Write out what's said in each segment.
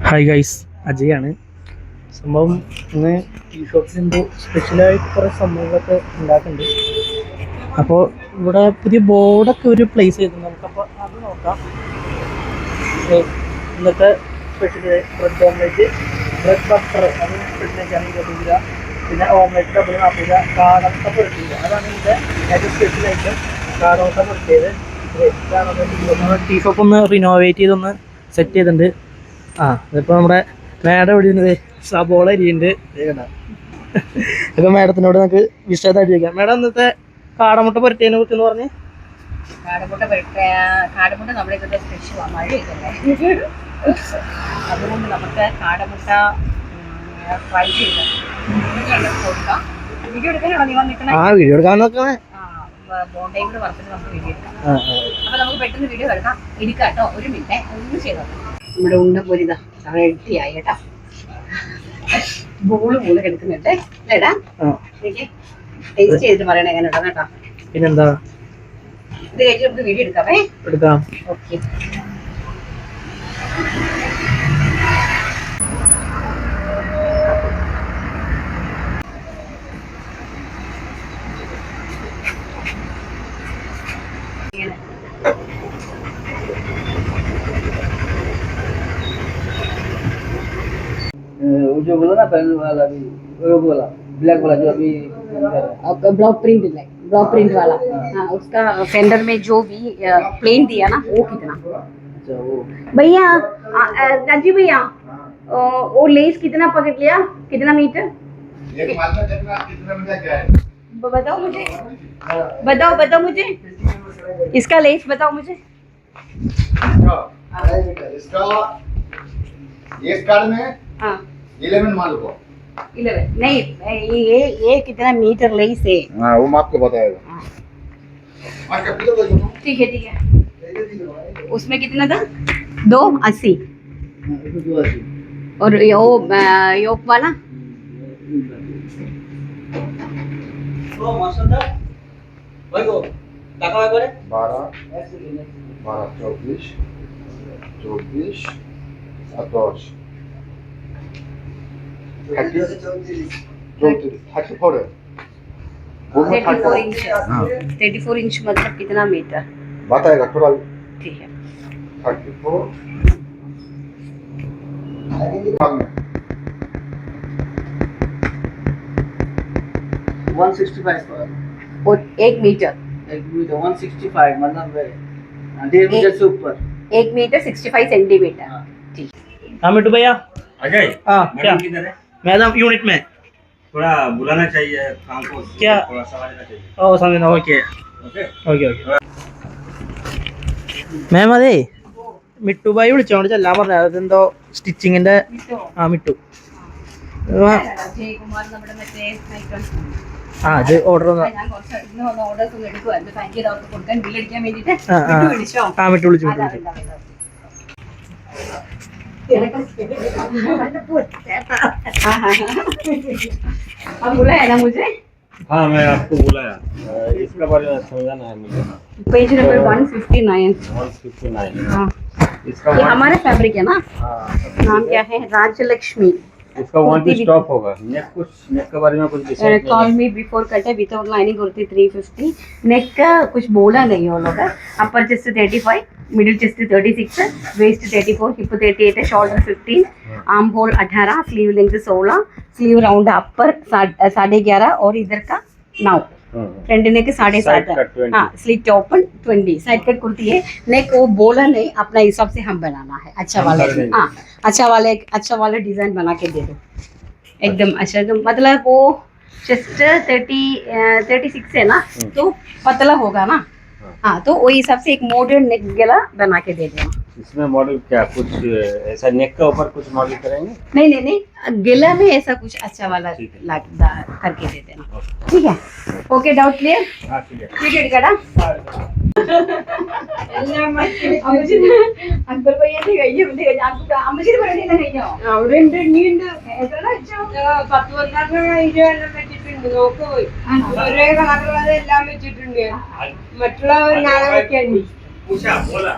Hi guys, അജയാണ്. സംഭവം ഇന്ന് ഈ ഷോപ്പിൽ എന്തോ സ്പെഷ്യലായിട്ട് കുറേ സംഭവങ്ങളൊക്കെ ഉണ്ടാക്കുന്നുണ്ട്. അപ്പോൾ ഇവിടെ പുതിയ ബോർഡൊക്കെ ഒരു പ്ലേസ് ചെയ്തിട്ടുണ്ട്. നമുക്കപ്പോൾ അത് നോക്കാം. ഇന്നത്തെ special bread omelette, bread butter അത് സ്പെഷ്യലായിട്ടാണ് 20 രൂപ. പിന്നെ ഓംലേറ്റ് ഡബിൾ 40 രൂപ. കാടമുട്ട പൊരിച്ചത് അതാണ് ഇതിൻ്റെ ഏറ്റവും സ്പെഷ്യൽ ഐറ്റം. കാടമുട്ട പൊരിച്ചത് ടീ ഷോപ്പ് ഒന്ന് റിനോവേറ്റ് ചെയ്തൊന്ന് സെറ്റ് ചെയ്തിട്ടുണ്ട്. ഇതിപ്പോൾ നമ്മുടെ മേഡം ഇവിടെ ഇരുന്നത് സബോള അരിയുണ്ട്. അപ്പോൾ മേഡത്തിനോട് നമുക്ക് വിശദമായിട്ട് ചോദിക്കാം. മേഡം ഇന്നത്തെ കാടമുട്ട പൊരിച്ചതിനെ കുറിച്ചെന്ന് പറഞ്ഞ്. കാടമുട്ട നമ്മുടെ ഇന്നത്തെ സ്പെഷ്യലാണ്. മഴയൊക്കെ അതുകൊണ്ട് നമുക്ക് കാടമുട്ട ഫ്രൈ ചെയ്ത് കൊടുക്കാം. വീഡിയോ എടുക്കാനാണോ നീ വന്നിരിക്കണേ? വീഡിയോ എടുക്കാൻ നോക്കണേ. ബോണ്ടയും കൂടെ വറുത്തിട്ട് നമുക്ക് വീഡിയോ എടുക്കാം. അപ്പൊ നമുക്ക് പെട്ടെന്ന് വീഡിയോ എടുക്കാം കേട്ടോ. ഒരു മിനിറ്റ് ഒന്ന് ചെയ്തോ. നമ്മുടെ ഉണ്ടപ്പൊരിത റെഡിയായി കേട്ടോ. ബോള് പോലെ എടുക്കുന്നുണ്ട് അല്ലേടാ. എനിക്ക് ടേസ്റ്റ് ചെയ്തിട്ട് പറയണേ എങ്ങനെ ഇടാം കേട്ടോ. പിന്നെന്താ, ഇത് കഴിച്ച് നമുക്ക് വീഡിയോ എടുക്കാം. ഓക്കെ. जो बोला ना पहले वाला भी वो बोला ब्लैक वाला जो अभी ब्लॉक प्रिंट वाला. हाँ, उसका फेंडर में जो भी प्लेन दिया ना वो कितना भैया, राजीव भैया, वो लेस कितना पकड़ लिया, कितना मीटर एक माल में देखना कितना मीटर क्या है बताओ मुझे इसका लेस बताओ मुझे. इसका एक कार्ड में हाँ 11 माल को 11 नहीं, ये कितना मीटर लेस है. हाँ वो माप के बताएगा. ठीक है. उसमें कितना था? 280. और योक वाला 12 24 34 इंच मतलब कितना मीटर बताएगा थोड़ा. ठीक है. 34 165 और 1 मीटर 165 मतलब 1.5 मीटर से ऊपर 1 मीटर 65 सेंटीमीटर. ठीक. हाँ मिट्टू भैया. अजय, क्या किधर है? मैडम यूनिट में थोड़ा बुलाना चाहिए काम को. क्या? थोड़ा सवालना चाहिए. സമയം ഓക്കെ. മാം, അതെ മിട്ടുബായി വിളിച്ചോണ്ട് ചെല്ലാൻ പറഞ്ഞു. അതെന്തോ സ്റ്റിച്ചിങ്ങിന്റെ. മിട്ടു ജയകുമാർ നമ്മുടെ മറ്റേ അത് ഓർഡർ ഓർഡേഴ്സ് ഒന്നും എടുക്കുവായിരുന്നു. താങ്ക് യു അവർക്ക് കൊടുക്കാൻ ബില്ലടിക്കാൻ വേണ്ടിട്ട് വിളിച്ചോ. മിട്ടു വിളിച്ചു. अब बुलाया ना मुझे. हाँ मैं आपको बुलाया. इसका बारे में समझाना है मुझे. Page number 159. 159. हाँ, इसका ये हमारा फैब्रिक है ना. हाँ, नाम क्या है? राजलक्ष्मी. इसका वन टू स्टॉप होगा. नेक के बारे में कुछ decide call me before cut है विदाउट लाइनिंग कुर्ती 350. नेक का कुछ बोला नहीं वो लोग. Upper chest 35, middle chest 36, waist 34, hip 38 है, shoulder 15, arm hole 18, sleeve length 16, sleeve round upper 11.5 और इधर का 9. Front neck 7.5. हाँ, slit open 20. Side cut kurti है. नेक वो बोला नहीं, अपना हिसाब से हम बनाना है. अच्छा वाले डिजाइन बना के दे दो एकदम. अच्छा तो मतलब वो चेस्ट 36 है ना, तो पतला होगा ना. हाँ, तो वही हिसाब से एक मॉडर्न नेक गला बना के दे देना. इसमें मॉडल क्या कुछ ऐसा नेक के ऊपर कुछ मॉडल करेंगे? नहीं, गला में ऐसा कुछ अच्छा वाला करके दे देना. ठीक है. Okay, doubt clear. हाँ ठीक है. എടുക്കടാ. അക്ബർ പയ്യന്റെ കഴിഞ്ഞു. അമ്മച്ചിട്ട് പറയണ കഴിഞ്ഞോ? അവിടെ ഉണ്ട്, ഇനിയുണ്ട്. എത്ര വെച്ചോ? 10-12 വെച്ചിട്ടുണ്ട്. നോക്ക് പോയി ഒരേ കളറുള്ളത് എല്ലാം വെച്ചിട്ടുണ്ട്. മറ്റുള്ള നാളെ വെക്കാൻ पूछा बोला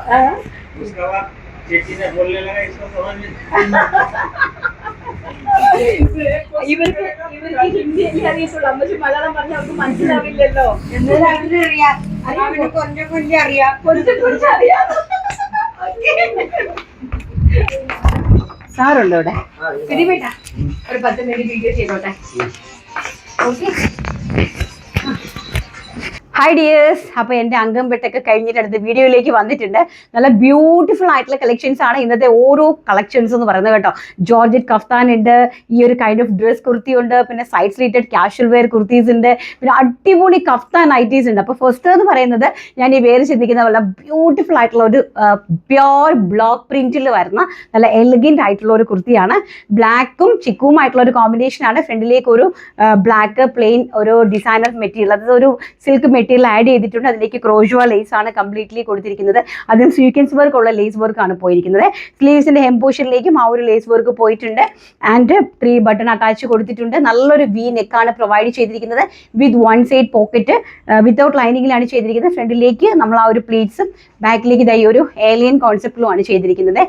उसके बाद चेटी ने बोलने लगा इसको समझ में ഇവർക്ക് ഹിന്ദി അല്ലേ അറിയത്തുള്ളൂ. അമ്മച്ചി മലയാളം പറഞ്ഞാൽ അവർക്ക് മനസ്സിലാവില്ലല്ലോ. എന്നാലും അവനറിയാം. അവന് കൊഞ്ചം കൊഞ്ചം അറിയാം. കുറച്ച് അറിയാം. സാറുണ്ടോ ഇവിടെ? പിടിപെട്ടാ ഒരു 10 മിനിറ്റ് വീഡിയോ ചെയ്തോട്ടെ. ഓക്കെ. ഹായ് ഡിയേഴ്സ്, അപ്പോൾ എൻ്റെ അംഗം വെട്ടൊക്കെ കഴിഞ്ഞിട്ട് അടുത്ത വീഡിയോയിലേക്ക് വന്നിട്ടുണ്ട്. നല്ല ബ്യൂട്ടിഫുൾ ആയിട്ടുള്ള കളക്ഷൻസ് ആണ് ഇന്നത്തെ ഓരോ കളക്ഷൻസ് എന്ന് പറയുന്നത് കേട്ടോ. ജോർജറ്റ് കഫ്താൻ ഉണ്ട്, ഈ ഒരു കൈൻഡ് ഓഫ് ഡ്രസ് കുർത്തി ഉണ്ട്, പിന്നെ side slitted casual wear kurtis ഉണ്ട്, പിന്നെ അടിപൊളി കഫ്താൻ നൈറ്റീസ് ഉണ്ട്. അപ്പോൾ ഫസ്റ്റ് എന്ന് പറയുന്നത് ഞാൻ ഈ വേറെ ചിന്തിക്കുന്ന പോലെ ബ്യൂട്ടിഫുൾ ആയിട്ടുള്ള ഒരു പ്യോർ ബ്ലോക്ക് പ്രിന്റിൽ വരുന്ന നല്ല എലിഗൻ്റ് ആയിട്ടുള്ള ഒരു കുർത്തിയാണ്. ബ്ലാക്കും ചിക്കുവും ആയിട്ടുള്ള ഒരു കോമ്പിനേഷനാണ്. ഫ്രണ്ടിലേക്ക് ഒരു ബ്ലാക്ക് പ്ലെയിൻ ഒരു ഡിസൈനർ മെറ്റീരിയൽ, അതായത് ഒരു സിൽക്ക് മെറ്റീരിയൽ ആഡ് ചെയ്തിട്ടുണ്ട്. അതിലേക്ക് ക്രോഷ്വ ലേസ് ആണ് കംപ്ലീറ്റ്ലി കൊടുത്തിരിക്കുന്നത്. അതിന് സ്വീക്വൻസ് വർക്ക് ഉള്ള ലേസ് വർക്ക് ആണ് പോയിരിക്കുന്നത്. സ്ലീവ്സിന്റെ ഹെം പോർഷനിലേക്കും ആ ഒരു ലേസ് വർക്ക് പോയിട്ടുണ്ട്. ആൻഡ് 3 ബട്ടൺ അറ്റാച്ച് കൊടുത്തിട്ടുണ്ട്. നല്ലൊരു വി നെക്കാണ് പ്രൊവൈഡ് ചെയ്തിരിക്കുന്നത് വിത്ത് 1 സൈഡ് പോക്കറ്റ് വിത്തൗട്ട് ലൈനിങ്ങിലാണ് ചെയ്തിരിക്കുന്നത്. ഫ്രണ്ടിലേക്ക് നമ്മൾ ആ ഒരു പ്ലീറ്റ്സും ബാക്കിലേക്ക് ഇതായി ഒരു ഏലിയൻ കോൺസെപ്റ്റിലുമാണ് ചെയ്തിരിക്കുന്നത്.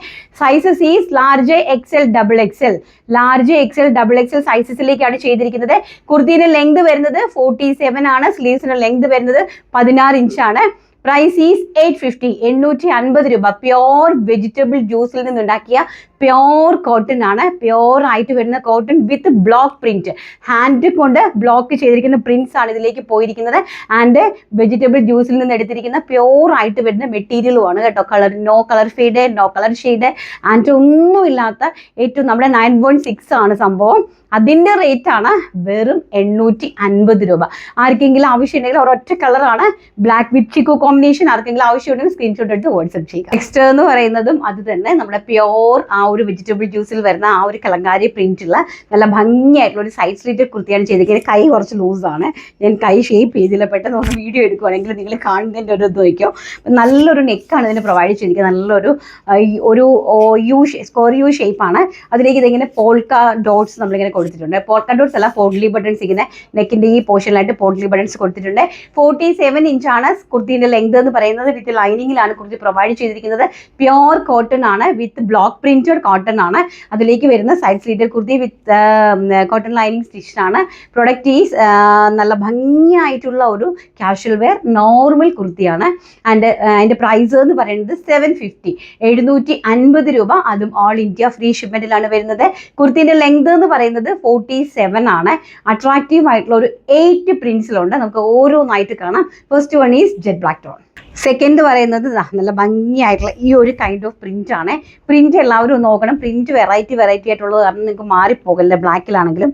Sizes is large XL double XL, large XL double XL സൈസസിലേക്കാണ് ചെയ്തിരിക്കുന്നത്. കുർത്തിന്റെ ലെങ്ത് വരുന്നത് 47 ആണ്. സ്ലീവ്സിന്റെ ലെങ്ത് വരുന്നത് 16 ഇഞ്ചാണ്. പ്രൈസ് ഈസ് 850, 850 രൂപ. പ്യോർ വെജിറ്റബിൾ ജ്യൂസിൽ നിന്നുണ്ടാക്കിയ പ്യോർ കോട്ടൺ ആണ്. പ്യോർ ആയിട്ട് വരുന്ന കോട്ടൺ വിത്ത് ബ്ലോക്ക് പ്രിന്റ്, ഹാൻഡ് കൊണ്ട് ബ്ലോക്ക് ചെയ്തിരിക്കുന്ന പ്രിന്റ്സ് ആണ് ഇതിലേക്ക് പോയിരിക്കുന്നത്. ആൻഡ് വെജിറ്റബിൾ ജ്യൂസിൽ നിന്ന് എടുത്തിരിക്കുന്ന പ്യോർ ആയിട്ട് വരുന്ന മെറ്റീരിയലും ആണ് കേട്ടോ. Colour no colour fade, no colour shade and ഒന്നുമില്ലാത്ത ഏറ്റവും നമ്മുടെ 916 ആണ് സംഭവം. അതിൻ്റെ റേറ്റ് ആണ് വെറും 850 രൂപ. ആർക്കെങ്കിലും ആവശ്യമുണ്ടെങ്കിൽ ഒരൊറ്റ കളറാണ്, ബ്ലാക്ക് വിത്ത് ചിക്കു കോമ്പിനേഷൻ. ആർക്കെങ്കിലും ആവശ്യമുണ്ടെങ്കിൽ സ്ക്രീൻഷോട്ട് എടുത്ത് വാട്സ്ആപ്പ് ചെയ്യുക. നെക്സ്റ്റ് എന്ന് പറയുന്നതും അത് തന്നെ നമ്മുടെ പ്യോർ ആ ഒരു വെജിറ്റബിൾ ജ്യൂസിൽ വരുന്ന ആ ഒരു കലങ്കാരി പ്രിന്റുള്ള നല്ല ഭംഗിയായിട്ടുള്ള ഒരു സൈഡ് സ്ലീറ്റഡ് കുർത്തിയാണ് ചെയ്തിരിക്കുന്നത്. കൈ കുറച്ച് ലൂസാണ്, ഞാൻ കൈ ഷേപ്പ് ചെയ്തില്ല. പെട്ടെന്ന് നമുക്ക് വീഡിയോ എടുക്കുവാണെങ്കിൽ നിങ്ങൾ കാണുന്നതിൻ്റെ ഒരു ഇത് വയ്ക്കും. നല്ലൊരു നെക്കാണ് ഇതിന് പ്രൊവൈഡ് ചെയ്തിരിക്കുന്നത്. നല്ലൊരു സ്കോർ യു ഷേപ്പാണ്. അതിലേക്ക് ഇതിങ്ങനെ പോൾക്ക ഡോട്ട്സ് നമ്മളിങ്ങനെ കൊടുത്തിട്ടുണ്ട്. പോൾക്ക ഡോട്ട്സ് അല്ല, പോഡ്ലി ബട്ടൺസ് ഇങ്ങനെ നെക്കിൻ്റെ ഈ പോർഷനിലായിട്ട് പോഡ്ലി ബട്ടൺസ് കൊടുത്തിട്ടുണ്ട്. 47 ഇഞ്ചാണ് കുർത്തിന്റെ ലെങ്ത് എന്ന് പറയുന്നത്. വിത്ത് ലൈനിങ്ങിലാണ് കുർത്തി പ്രൊവൈഡ് ചെയ്തിരിക്കുന്നത്. പ്യോർ കോട്ടൺ ആണ് വിത്ത് ബ്ലോക്ക് പ്രിന്റഡ് കോട്ടൺ ആണ്. അതിലേക്ക് വരുന്ന സൈഡ് സ്ലീറ്റഡ് കുർത്തി വിത്ത് കോട്ടൺ ലൈനിങ് സ്റ്റിച്ച് ആണ്. പ്രൊഡക്റ്റ് ഈസ് നല്ല ഭംഗിയായിട്ടുള്ള ഒരു കാഷ്വൽ വെയർ നോർമൽ കുർത്തിയാണ്. ആൻഡ് അതിൻ്റെ പ്രൈസ് എന്ന് പറയുന്നത് 750, 750 രൂപ. അതും ഓൾ ഇന്ത്യ ഫ്രീ ഷിപ്മെന്റിലാണ് വരുന്നത്. കുർത്തിന്റെ ലെങ്ത് എന്ന് പറയുന്നത് 47 ആണ്. അട്രാക്റ്റീവ് ആയിട്ടുള്ള ഒരു 8 പ്രിന്റ്സിലുണ്ട്. നമുക്ക് ഓരോന്നായിട്ട് കാണാം. First one is jet black tone. Second പറയുന്നത് നല്ല ഭംഗിയായിട്ടുള്ള ഈ ഒരു കൈൻഡ് ഓഫ് പ്രിന്റ് ആണ്. പ്രിന്റ് എല്ലാവരും നോക്കണം. പ്രിന്റ് വെറൈറ്റി ആയിട്ടുള്ളത് കാരണം നിങ്ങൾക്ക് മാറിപ്പോകല്ലേ. ബ്ലാക്കിലാണെങ്കിലും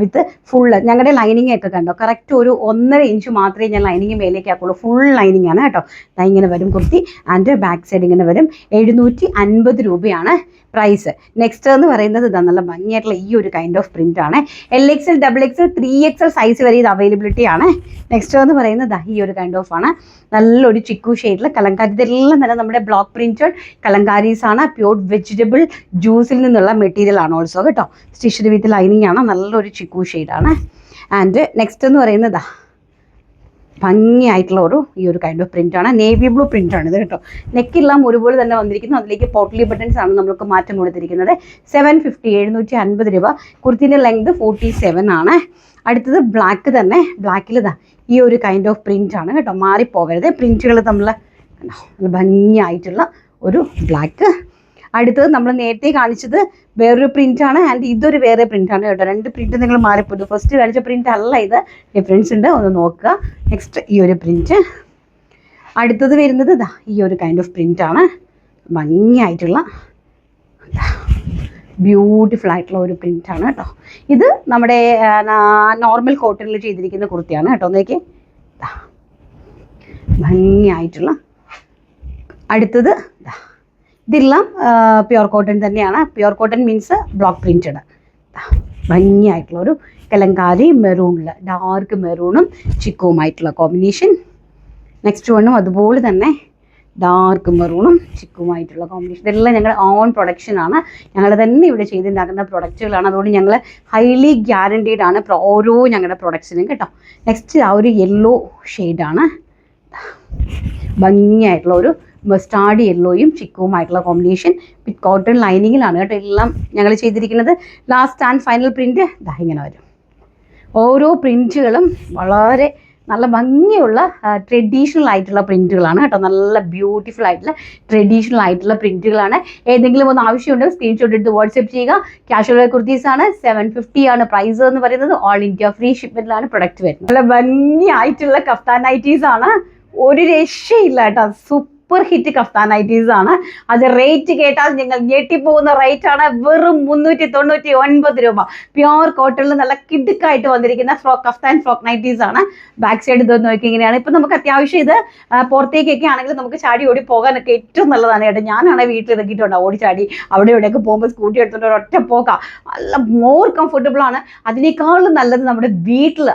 വിത്ത് ഫുള്ള് ഞങ്ങളുടെ ലൈനിങ് ഒക്കെ കണ്ടോ, കറക്റ്റ് ഒരു 1.5 ഇഞ്ച് മാത്രമേ ഞാൻ ലൈനിങ് മേലേക്ക് ആക്കുള്ളൂ. ഫുൾ ലൈനിങ് ആണ് കേട്ടോ. ഇങ്ങനെ വരും കുർത്തി. ആൻഡ് ബാക്ക് സൈഡ് ഇങ്ങനെ വരും. 750 രൂപയാണ് പ്രൈസ്. നെക്സ്റ്റ് എന്ന് പറയുന്നത് നല്ല ഭംഗിയായിട്ടുള്ള ഈ ഒരു കൈൻഡ് ഓഫ് പ്രിന്റ് ആണ്. LXL, XXL, 3XL സൈസ് വരെ ഇത് അവൈലബിലിറ്റി ആണ്. നെക്സ്റ്റ് എന്ന് പറയുന്നത് ഈ ഒരു കൈൻഡ് ഓഫ് ആണ്. നല്ലൊരു ചിക്കു ഷെയ്ഡിൽ കലങ്കാരി. ഇതെല്ലാം തന്നെ നമ്മുടെ ബ്ലോക്ക് പ്രിന്റഡ് കലങ്കാരീസ് ആണ്. പ്യൂർ വെജിറ്റബിൾ ജ്യൂസിൽ നിന്നുള്ള മെറ്റീരിയൽ ആണ് ഓൾസോ കേട്ടോ. സ്റ്റിച്ച്ഡ് വിത്ത് ലൈനിങ് ആണ്. നല്ലൊരു ചിക്കു ഷെയ്ഡാണ്. ആൻഡ് നെക്സ്റ്റ് എന്ന് പറയുന്നത് ഭംഗിയായിട്ടുള്ള ഈ ഒരു കൈൻഡ് ഓഫ് പ്രിന്റ് ആണ്. നേവി ബ്ലൂ പ്രിന്റ് ആണ് ഇത് കേട്ടോ. നെക്കെല്ലാം ഒരുപോലെ തന്നെ വന്നിരിക്കുന്നു. അതിലേക്ക് പോട്ട്ലി ബട്ടൺസ് ആണ് നമ്മൾക്ക് മാറ്റം കൊടുത്തിരിക്കുന്നത്. 750, 750 രൂപ. കുർത്തിന്റെ ലെങ്ത് 47 ആണ്. അടുത്തത് ബ്ലാക്ക് തന്നെ. ബ്ലാക്കിൽ ഈ ഒരു കൈൻഡ് ഓഫ് പ്രിന്റ് ആണ് കേട്ടോ. മാറിപ്പോകരുത്. പ്രിന്റുകൾ തമ്മിൽ ഭംഗിയായിട്ടുള്ള ഒരു ബ്ലാക്ക്. അടുത്തത് നമ്മൾ നേരത്തെ കാണിച്ചത് വേറൊരു പ്രിൻ്റാണ്. ആൻഡ് ഇതൊരു വേറെ പ്രിൻ്റാണ് കേട്ടോ. 2 പ്രിൻറ്റ് നിങ്ങൾ മാറിപ്പോയി. ഫസ്റ്റ് കാണിച്ച പ്രിൻ്റ് അല്ല ഇത്. ഡിഫറൻസ് ഉണ്ട്, ഒന്ന് നോക്കുക. നെക്സ്റ്റ് ഈ ഒരു പ്രിൻറ്റ്. അടുത്തത് വരുന്നത് ഈ ഒരു കൈൻഡ് ഓഫ് പ്രിൻ്റാണ്. ഭംഗിയായിട്ടുള്ള ബ്യൂട്ടിഫുൾ ആയിട്ടുള്ള ഒരു പ്രിൻ്റാണ് കേട്ടോ. ഇത് നമ്മുടെ നോർമൽ കോട്ടണിൽ ചെയ്തിരിക്കുന്ന കുർത്തിയാണ് കേട്ടോ. നോക്കിയേ, ഭംഗിയായിട്ടുള്ള. അടുത്തത് ഇതെല്ലാം പ്യുവർ കോട്ടൺ തന്നെയാണ്. Pure cotton means block printed. ഭംഗിയായിട്ടുള്ള ഒരു കലങ്കാരി മെറൂണിൽ, ഡാർക്ക് മെറൂണും ചിക്കുവുമായിട്ടുള്ള കോമ്പിനേഷൻ. നെക്സ്റ്റ് വണ്ണും അതുപോലെ തന്നെ ഡാർക്ക് മെറൂണും ചിക്കുമായിട്ടുള്ള കോമ്പിനേഷൻ. ഇതെല്ലാം ഞങ്ങൾ ഓൺ പ്രൊഡക്ഷനാണ്. ഞങ്ങൾ തന്നെ ഇവിടെ ചെയ്തുണ്ടാക്കുന്ന പ്രൊഡക്റ്റുകളാണ്. അതുകൊണ്ട് ഞങ്ങൾ ഹൈലി ഗ്യാരണ്ടീഡ് ആണ് ഓരോ ഞങ്ങളുടെ പ്രൊഡക്ട്സിനും കേട്ടോ. നെക്സ്റ്റ് ആ ഒരു യെല്ലോ ഷെയ്ഡാണ്. ഭംഗിയായിട്ടുള്ള ഒരു മസ്റ്റാർഡ് യെല്ലോയും ചിക്കുമായിട്ടുള്ള കോമ്പിനേഷൻ വിത്ത് കോട്ടൺ ലൈനിങ്ങിലാണ് കേട്ടോ എല്ലാം ഞങ്ങൾ ചെയ്തിരിക്കുന്നത്. ലാസ്റ്റ് ആൻഡ് ഫൈനൽ പ്രിൻറ്റ് ഇതാ ഇങ്ങനെ വരും. ഓരോ പ്രിൻറ്റുകളും വളരെ നല്ല ഭംഗിയുള്ള ട്രഡീഷണൽ ആയിട്ടുള്ള പ്രിൻറ്റുകളാണ് കേട്ടോ. നല്ല ബ്യൂട്ടിഫുൾ ആയിട്ടുള്ള ട്രഡീഷണൽ ആയിട്ടുള്ള പ്രിൻറ്റുകളാണ്. ഏതെങ്കിലും ഒന്ന് ആവശ്യമുണ്ടെങ്കിൽ സ്ക്രീൻഷോട്ട് എടുത്ത് വാട്സപ്പ് ചെയ്യുക. Casual wear കുർത്തീസാണ്. 750 ആണ് പ്രൈസ് എന്ന് പറയുന്നത്. ഓൾ ഇന്ത്യ ഫ്രീ ഷിപ്മെൻറ്റിലാണ് പ്രൊഡക്റ്റ് വരുന്നത്. നല്ല ഭംഗിയായിട്ടുള്ള കഫ്താൻ നൈറ്റീസാണ്. ഒരു രക്ഷയില്ല കേട്ടോ. സൂപ്പർ ഹിറ്റ് കഫ്താൻ നൈറ്റീസ് ആണ്. അത് റേറ്റ് കേട്ടാൽ നിങ്ങൾ ഞെട്ടിപ്പോകുന്ന റേറ്റ് ആണ്. വെറും 399 രൂപ. പ്യുവർ കോട്ടണിൽ നല്ല കിടുക്കായിട്ട് വന്നിരിക്കുന്ന കഫ്താൻ ഫ്രോക്ക് നൈറ്റീസ് ആണ്. ബാക്ക് സൈഡ് ഇതൊന്നും നോക്കി ഇങ്ങനെയാണ്. ഇപ്പം നമുക്ക് അത്യാവശ്യം ഇത് പുറത്തേക്കൊക്കെ ആണെങ്കിൽ നമുക്ക് ചാടി ഓടി പോകാനൊക്കെ ഏറ്റവും നല്ലതാണ് കേട്ടോ. ഞാനാണെങ്കിൽ വീട്ടിൽ ഇറക്കിയിട്ടുണ്ടാവും ഓടി ചാടി അവിടെ ഇവിടെയൊക്കെ പോകുമ്പോൾ സ്കൂട്ടി എടുത്തിട്ട് ഒരൊറ്റ പോക്കാം. നല്ല മോർ കംഫർട്ടബിൾ ആണ്. അതിനേക്കാളും നല്ലത് നമ്മുടെ വീട്ടിൽ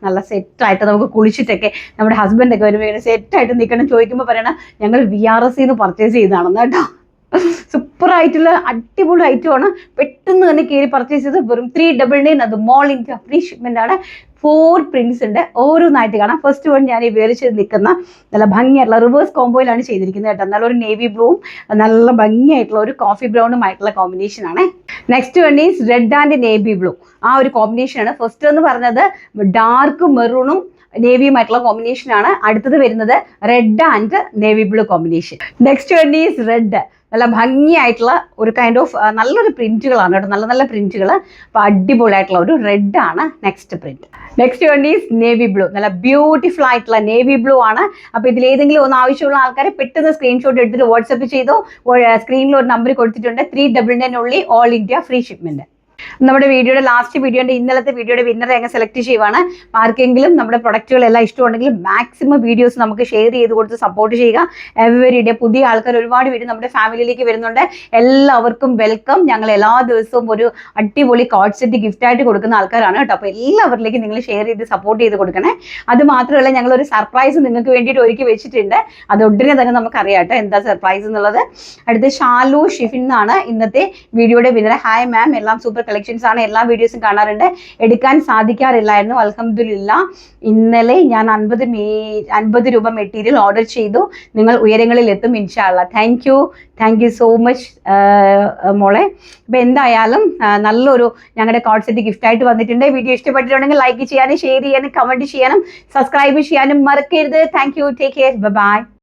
നല്ല സെറ്റായിട്ട് നമുക്ക് കുളിച്ചിട്ടൊക്കെ നമ്മുടെ ഹസ്ബൻഡൊക്കെ വരുമ്പോൾ ഇങ്ങനെ സെറ്റായിട്ട് നിൽക്കണം ചോദിക്കുമ്പോൾ പറയണം ഞങ്ങൾ VRS പർച്ചേസ് ചെയ്തതാണെന്ന് കേട്ടോ. സൂപ്പറായിട്ടുള്ള അടിപൊളി ഐറ്റമാണ്. പെട്ടെന്ന് തന്നെ കയറി പർച്ചേസ് ചെയ്ത് വെറും 399. അത് മോൾ ഇന്ത്യ ഫ്രീ ഷിപ്മെൻ്റ് ആണ്. 4 പ്രിൻറ്റ്സ് ഉണ്ട്. ഓരോന്നായിട്ട് കാണാം. ഫസ്റ്റ് വൺ ഞാൻ ഈ വേറെ ചെയ്ത് നിൽക്കുന്ന നല്ല ഭംഗിയായിട്ടുള്ള റിവേഴ്സ് കോംബോയിലാണ് ചെയ്തിരിക്കുന്നത് കേട്ടോ. നല്ലൊരു നേവി ബ്ലൂവും നല്ല ഭംഗിയായിട്ടുള്ള ഒരു കോഫി ബ്രൗണും ആയിട്ടുള്ള കോമ്പിനേഷനാണ്. Next one is red and navy blue. ആ ഒരു കോമ്പിനേഷനാണ്. ഫസ്റ്റ് എന്ന് പറഞ്ഞത് ഡാർക്ക് മെറൂണും നേവിയുമായിട്ടുള്ള കോമ്പിനേഷനാണ്. അടുത്തത് വരുന്നത് red and navy blue combination. Next one is red. നല്ല ഭംഗിയായിട്ടുള്ള ഒരു കൈൻഡ് ഓഫ് നല്ലൊരു പ്രിൻറ്റുകളാണ് കേട്ടോ. നല്ല നല്ല പ്രിൻറ്റുകൾ. അപ്പോൾ അടിപൊളിയായിട്ടുള്ള ഒരു റെഡ് ആണ് next print. Next one is navy blue. നല്ല ബ്യൂട്ടിഫുൾ ആയിട്ടുള്ള നേവി ബ്ലൂ ആണ്. അപ്പോൾ ഇതിലേതെങ്കിലും ഒന്ന് ആവശ്യമുള്ള ആൾക്കാരെ പെട്ടെന്ന് സ്ക്രീൻഷോട്ട് എടുത്തിട്ട് വാട്സപ്പ് ചെയ്തു. സ്ക്രീനിൽ ഒരു നമ്പർ കൊടുത്തിട്ടുണ്ട്. 399 ഉള്ളി ഓൾ ഇന്ത്യ ഫ്രീ ഷിപ്മെൻറ്റ്. നമ്മുടെ വീഡിയോയുടെ ലാസ്റ്റ് വീഡിയോൻ്റെ ഇന്നലത്തെ വീഡിയോയുടെ വിന്നറെ അങ്ങ് സെലക്ട് ചെയ്യുവാണ്. ആർക്കെങ്കിലും നമ്മുടെ പ്രൊഡക്റ്റുകളെല്ലാം ഇഷ്ടമുണ്ടെങ്കിൽ മാക്സിമം വീഡിയോസ് നമുക്ക് ഷെയർ ചെയ്ത് കൊടുത്ത് സപ്പോർട്ട് ചെയ്യുക. എവരിഡേ പുതിയ ആൾക്കാർ ഒരുപാട് പേര് നമ്മുടെ ഫാമിലിയിലേക്ക് വരുന്നുണ്ട്. എല്ലാവർക്കും വെൽക്കം. ഞങ്ങൾ എല്ലാ ദിവസവും ഒരു അടിപൊളി കോഡ് സെറ്റ് ഗിഫ്റ്റായിട്ട് കൊടുക്കുന്ന ആൾക്കാരാണ് കേട്ടോ. അപ്പോൾ എല്ലാവരിലേക്കും നിങ്ങൾ ഷെയർ ചെയ്ത് സപ്പോർട്ട് ചെയ്ത് കൊടുക്കണേ. അത് മാത്രമല്ല ഞങ്ങളൊരു സർപ്രൈസ് നിങ്ങൾക്ക് വേണ്ടിയിട്ട് ഒരുക്കി വെച്ചിട്ടുണ്ട്. അത് ഉടനെ തന്നെ നമുക്കറിയാം കേട്ടോ എന്താ സർപ്രൈസ് എന്നുള്ളത്. അടുത്ത് ഷാലു ഷിഫിൻ എന്നാണ് ഇന്നത്തെ വീഡിയോയുടെ വിന്നർ. ഹായ് മാം, എല്ലാം സൂപ്പർ കളക്ഷൻസ് ആണ്. എല്ലാ വീഡിയോസും കാണാറുണ്ട്. എടുക്കാൻ സാധിക്കാറില്ലായിരുന്നു. അൽഹംദുലില്ലാ ഇന്നലെ ഞാൻ 50 രൂപ മെറ്റീരിയൽ ഓർഡർ ചെയ്തു. നിങ്ങൾ ഉയരങ്ങളിൽ എത്തും ഇൻഷാ അല്ലാഹ്. താങ്ക് യു സോ മച്ച് മോളെ. അപ്പോൾ എന്തായാലും നല്ലൊരു ഞങ്ങളുടെ കോഡ് സെറ്റ് ഗിഫ്റ്റായിട്ട് വന്നിട്ടുണ്ട്. വീഡിയോ ഇഷ്ടപ്പെട്ടിട്ടുണ്ടെങ്കിൽ ലൈക്ക് ചെയ്യാനും ഷെയർ ചെയ്യാനും കമൻറ്റ് ചെയ്യാനും സബ്സ്ക്രൈബ് ചെയ്യാനും മറക്കരുത്. Thank you. Take care. By.